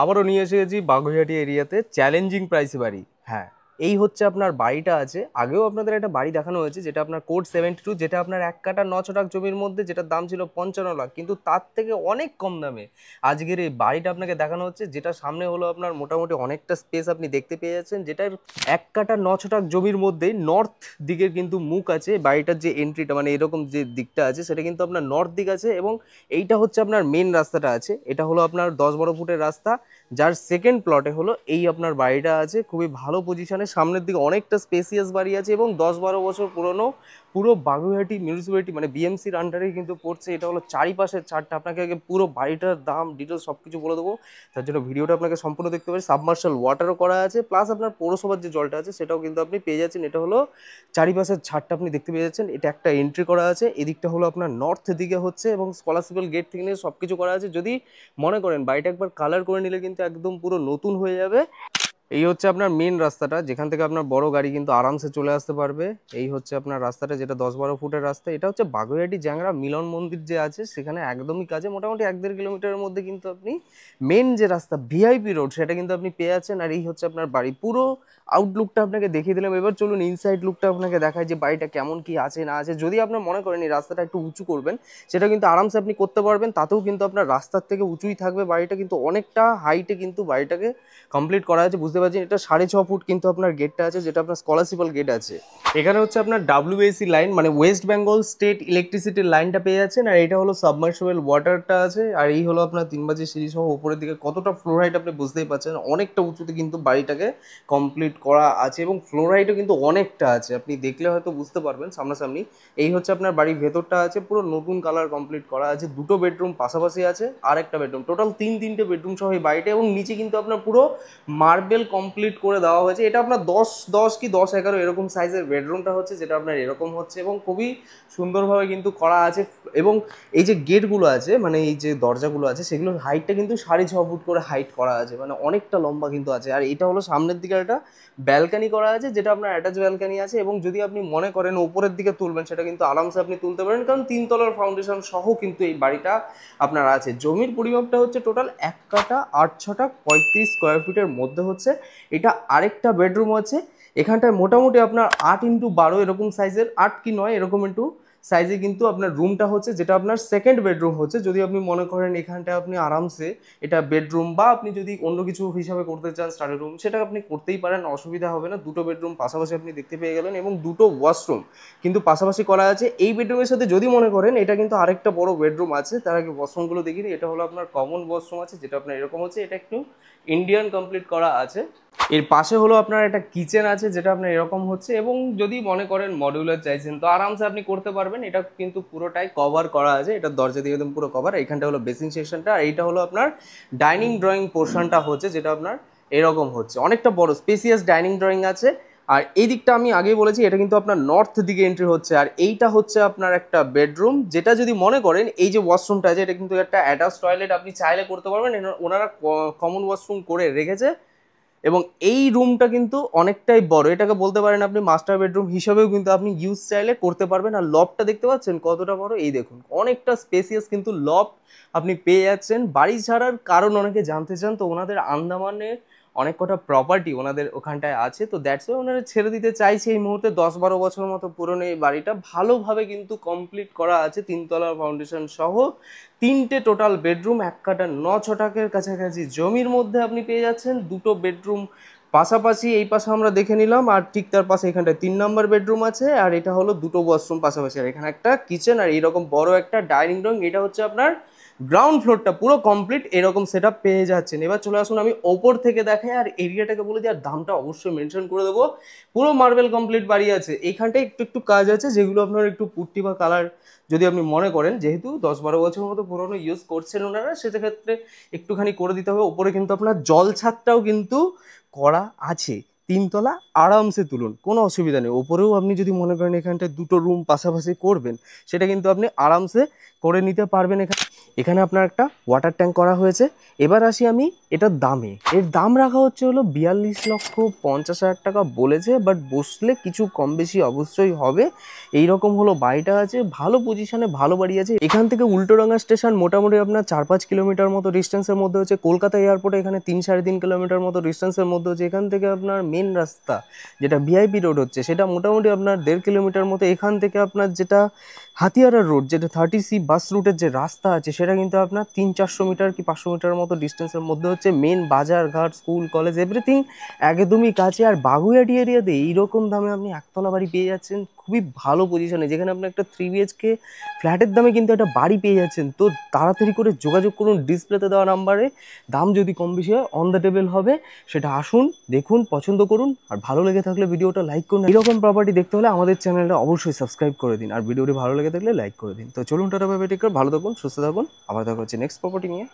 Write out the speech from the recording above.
আবারও নিয়ে এসে গেছি বাগুইহাটি এরিয়াতে চ্যালেঞ্জিং প্রাইসে বাড়ি। হ্যাঁ, এই হচ্ছে আপনার বাড়িটা আছে। আগেও আপনাদের একটা বাড়ি দেখানো হয়েছে যেটা আপনার কোড 72, যেটা আপনার 1 কাঠা 9 ছটাক জমির মধ্যে, যেটার দাম ছিল 55 লাখ, কিন্তু তার থেকে অনেক কম দামে আজকের এই বাড়িটা আপনাকে দেখানো হচ্ছে। যেটা সামনে হলো আপনার মোটামুটি অনেকটা স্পেস আপনি দেখতে পেয়ে যাচ্ছেন, যেটার 1 কাঠা 9 ছটাক জমির মধ্যে নর্থ দিকের কিন্তু মুখ আছে। বাড়িটার যে এন্ট্রিটা মানে এরকম যে দিকটা আছে সেটা কিন্তু আপনার নর্থ দিক আছে, এবং এইটা হচ্ছে আপনার মেন রাস্তাটা আছে। এটা হলো আপনার 10-12 ফুটের রাস্তা, যার সেকেন্ড প্লটে হলো এই আপনার বাড়িটা আছে। খুবই ভালো পজিশনে, সামনের দিকে অনেকটা স্পেসিয়াস বাড়ি আছে এবং 10-12 বছর পুরনো। পুরো বাগুইহাটি মিউনিসিপ্যালিটি মানে বিএমসির আন্ডারে কিন্তু পড়ছে। এটা হলো চারিপাশের ছাদটা। আপনাকে আগে পুরো বাড়িটার দাম ডিটেলস সব কিছু বলে দেবো, তার জন্য ভিডিওটা আপনাকে সম্পূর্ণ দেখতে পাবেন। সাবমার্শাল ওয়াটারও করা আছে, প্লাস আপনার পৌরসভার যে জলটা আছে সেটাও কিন্তু আপনি পেয়ে যাচ্ছেন। এটা হলো চারিপাশের ছাদটা আপনি দেখতে পেয়ে যাচ্ছেন। এটা একটা এন্ট্রি করা আছে, এদিকটা হলো আপনার নর্থ দিকে হচ্ছে, এবং স্কলারশিপাল গেট থেকে নিয়ে সব কিছু করা আছে। যদি মনে করেন বাড়িটা একবার কালার করে নিলে কিন্তু একদম পুরো নতুন হয়ে যাবে। এই হচ্ছে আপনার মেন রাস্তাটা, যেখান থেকে আপনার বড় গাড়ি কিন্তু আরামসে চলে আসতে পারবে। এই হচ্ছে আপনার রাস্তাটা, যেটা 10-12 ফুটের রাস্তা। এটা হচ্ছে বাগুইহাটি জ্যাংরা মিলন মন্দির যে আছে সেখানে একদমই কাছে, মোটামুটি 1-1.5 কিলোমিটারের মধ্যে কিন্তু আপনি মেন যে রাস্তা ভিআইপি রোড সেটা কিন্তু আপনি পেয়ে যাচ্ছেন। আর এই হচ্ছে আপনার বাড়ি। পুরো আউটলুকটা আপনাকে দেখিয়ে দিলাম, এবার চলুন ইনসাইড লুকটা আপনাকে দেখায় যে বাড়িটা কেমন কি আছে না আছে। যদি আপনার মনে করেন এই রাস্তাটা একটু উঁচু করবেন, সেটা কিন্তু আরামসে আপনি করতে পারবেন। তাতেও কিন্তু আপনার রাস্তার থেকে উঁচুই থাকবে বাড়িটা, কিন্তু অনেকটা হাইটে কিন্তু বাড়িটাকে কমপ্লিট করা আছে। বুঝতে পারছেন, এটা 6.5 ফুট কিন্তু আপনার গেটটা আছে, যেটা আপনার স্কলারশিপাল গেট আছে। এখানে হচ্ছে আপনার ডাব্লিউএসি লাইন মানে ওয়েস্ট বেঙ্গল স্টেট ইলেকট্রিসিটির লাইনটা পেয়ে যাচ্ছেন। আর এটা হলো সাবমার্সিবল ওয়াটারটা আছে। আর এই হলো আপনার 3 বাজি সিঁড়ি সহ উপরের দিকে কতটা ফ্লোর হাইট আপনি বুঝতেই পারছেন। অনেকটা উঁচুতে কিন্তু বাড়িটাকে কমপ্লিট করা আছে, এবং ফ্লোর হাইটও কিন্তু অনেকটা আছে। আপনি দেখলে হয়তো বুঝতে পারবেন সামনাসামনি। এই হচ্ছে আপনার বাড়ির ভেতরটা আছে, পুরো নতুন কালার কমপ্লিট করা আছে। 2টো বেডরুম পাশাপাশি আছে, আর একটা বেডরুম, টোটাল 3-3টে বেডরুম সহ এই বাড়িটা। এবং নিচে কিন্তু আপনার পুরো মার্বেল কমপ্লিট করে দেওয়া হয়েছে। এটা আপনার 10-10 কি 10-11 এরকম সাইজের বেডরুমটা হচ্ছে, যেটা আপনার এরকম হচ্ছে, এবং খুবই সুন্দরভাবে কিন্তু করা আছে। এবং এই যে গেটগুলো আছে মানে এই যে দরজাগুলো আছে সেগুলোর হাইটটা কিন্তু 6.5 ফুট করে হাইট করা আছে, মানে অনেকটা লম্বা কিন্তু আছে। আর এটা হলো সামনের দিকে একটা ব্যালকানি করা আছে, যেটা আপনার অ্যাটাচ ব্যালকানি আছে। এবং যদি আপনি মনে করেন উপরের দিকে তুলবেন, সেটা কিন্তু আরামসে আপনি তুলতে পারেন, কারণ 3 তলার ফাউন্ডেশন সহ কিন্তু এই বাড়িটা আপনার আছে। জমির পরিমাপটা হচ্ছে টোটাল 1 কাঠা 8 ছটাক 35 স্কোয়ার ফিটের মধ্যে হচ্ছে। এটা আরেকটা বেডরুম আছে। এখানটায় মোটামুটি আপনার 8x12 এরকম সাইজের, 8 কি 9 এরকম একটু সাইজে কিন্তু আপনার রুমটা হচ্ছে, যেটা আপনার সেকেন্ড বেডরুম হচ্ছে। যদি আপনি মনে করেন এখানটায় আপনি আরামসে এটা বেডরুম, বা আপনি যদি অন্য কিছু হিসাবে করতে চান স্টাডি রুম, সেটা আপনি করতেই পারেন, অসুবিধা হবে না। 2টো বেডরুম পাশাপাশি আপনি দেখতে পেয়ে গেলেন, এবং 2টো ওয়াশরুম কিন্তু পাশাপাশি করা আছে। এই বেডরুমের সাথে যদি মনে করেন এটা কিন্তু আরেকটা বড় বেডরুম আছে, তার আগে ওয়াশরুমগুলো দেখিনি। এটা হলো আপনার কমন ওয়াশরুম আছে, যেটা আপনার এরকম হচ্ছে। এটা একটু ইন্ডিয়ান কমপ্লিট করা আছে। এর পাশে হলো আপনার একটা কিচেন আছে, যেটা আপনার এরকম হচ্ছে। এবং যদি মনে করেন মডিউলার চাইছেন তো আরামসে আপনি করতে পারবেন। এটা কিন্তু পুরোটাই কভার করা আছে, এটা দরজা দিয়ে একদম পুরো কভার। এইখানটা হলো বেসিং সেকশনটা, আর এইটা হলো আপনার ডাইনিং ড্রয়িং পোর্শনটা হচ্ছে, যেটা আপনার এরকম হচ্ছে। অনেকটা বড় স্পেসিয়াস ডাইনিং ড্রয়িং আছে। আর এই দিকটা আমি আগেই বলেছি, এটা কিন্তু আপনার নর্থ দিকে এন্ট্রি হচ্ছে। আর এইটা হচ্ছে আপনার একটা বেডরুম, যেটা যদি মনে করেন এই যে ওয়াশরুমটা আছে এটা কিন্তু একটা অ্যাটাচ টয়লেট, আপনি চাইলে করতে পারবেন। ওনারা কমন ওয়াশরুম করে রেখেছে। এবং এই রুমটা কিন্তু অনেকটাই বড়, এটাকে বলতে পারেন আপনি মাস্টার বেডরুম হিসেবেও কিন্তু আপনি ইউজ চাইলে করতে পারবেন। আর লবটা দেখতে পাচ্ছেন কতটা বড়, এই দেখুন অনেকটা স্পেসিয়াস কিন্তু লব আপনি পেয়ে যাচ্ছেন। বাড়ি ছাড়ার কারণ অনেকে জানতে চান, তো ওনাদের আন্দামানে অনেক কটা প্রপার্টি ওনাদের ওখানটায় আছে, তো দ্যাটস ওয়াই ওনারা ছেড়ে দিতে চাইছে এই মুহূর্তে। 10-12 বছর মতো পুরনো এই বাড়িটা ভালোভাবে কিন্তু কমপ্লিট করা আছে, 3 তলার ফাউন্ডেশন সহ। 3টে টোটাল বেডরুম, 1 কাঠা 9 ছটাকের কাছাকাছি জমির মধ্যে আপনি পেয়ে যাচ্ছেন। 2টো বেডরুম পাশাপাশি এই পাশে আমরা দেখে নিলাম, আর ঠিক তার পাশে এখানটায় 3 নম্বর বেডরুম আছে। আর এটা হলো 2টো ওয়াশরুম পাশাপাশি, আর এখানে একটা কিচেন, আর এইরকম বড় একটা ডাইনিং রুম। এটা হচ্ছে আপনার গ্রাউন্ড ফ্লোরটা পুরো কমপ্লিট এরকম সেট আপ পেয়ে যাচ্ছেন। এবার চলে আসুন আমি ওপর থেকে দেখাই, আর এরিয়াটাকে বলে দিই, আর দামটা অবশ্যই মেনশন করে দেবো। পুরো মার্বেল কমপ্লিট বাড়ি আছে। এখানটায় একটু একটু কাজ আছে, যেগুলো আপনার একটু পুট্টি বা কালার যদি আপনি মনে করেন, যেহেতু 10-12 বছর মতো পুরোনো ইউজ করছেন ওনারা, সেক্ষেত্রে একটুখানি করে দিতে হবে। ওপরে কিন্তু আপনার জল ছাদটাও কিন্তু করা আছে। 3 তলা আরামসে তুলুন, কোনো অসুবিধা নেই। ওপরেও আপনি যদি মনে করেন এখানটায় 2টো রুম পাশাপাশি করবেন, সেটা কিন্তু আপনি আরামসে করে নিতে পারবেন। এখানে এখানে আপনার একটা ওয়াটার ট্যাঙ্ক করা হয়েছে। এবার আসি আমি এটার দামে। এর দাম রাখা হচ্ছে হলো 42,50,000 টাকা বলেছে, বাট বসলে কিছু কম বেশি অবশ্যই হবে। এইরকম হলো বাড়িটা আছে, ভালো পজিশনে ভালো বাড়ি আছে। এখান থেকে উল্টোডাঙ্গা স্টেশন মোটামুটি আপনার 4-5 কিলোমিটার মতো ডিস্টেন্সের মধ্যে হচ্ছে। কলকাতা এয়ারপোর্টে এখানে 3-3.5 কিলোমিটার মতো ডিস্টেন্সের মধ্যে হচ্ছে। এখান থেকে আপনার মেন রাস্তা যেটা ভিআইপি রোড হচ্ছে সেটা মোটামুটি আপনার 1.5 কিলোমিটার মতো। এখান থেকে আপনার যেটা হাতিয়ারা রোড, যেটা 30C বাস রুটের যে রাস্তা আছে সেটা কিন্তু আপনার 300-400 মিটার কি 500 মিটার মতো ডিস্টেন্সের মধ্যে হচ্ছে। মেন বাজার ঘাট, স্কুল, কলেজ এভরিথিং একদমই কাছে। আর বাগুইআটি এরিয়াতে এইরকম দামে আপনি একতলা বাড়ি পেয়ে যাচ্ছেন খুবই ভালো পজিশনে, যেখানে আপনি একটা 3 BHK ফ্ল্যাটের দামে কিন্তু একটা বাড়ি পেয়ে যাচ্ছেন। তো তাড়াতাড়ি করে যোগাযোগ করুন ডিসপ্লেতে দেওয়া নাম্বারে। দাম যদি কম বেশি হয় অন দ্য টেবিল হবে, সেটা আসুন, দেখুন, পছন্দ করুন। আর ভালো লেগে থাকলে ভিডিওটা লাইক করুন। এরকম প্রপার্টি দেখতে হলে আমাদের চ্যানেলটা অবশ্যই সাবস্ক্রাইব করে দিন। আর ভিডিওটি ভালো লেগে থাকলে লাইক করে দিন। তো চলুন, tata bye bye, take care, ভালো থাকুন, সুস্থ থাকুন। আবার দেখা হচ্ছে নেক্সট প্রপার্টি নিয়ে।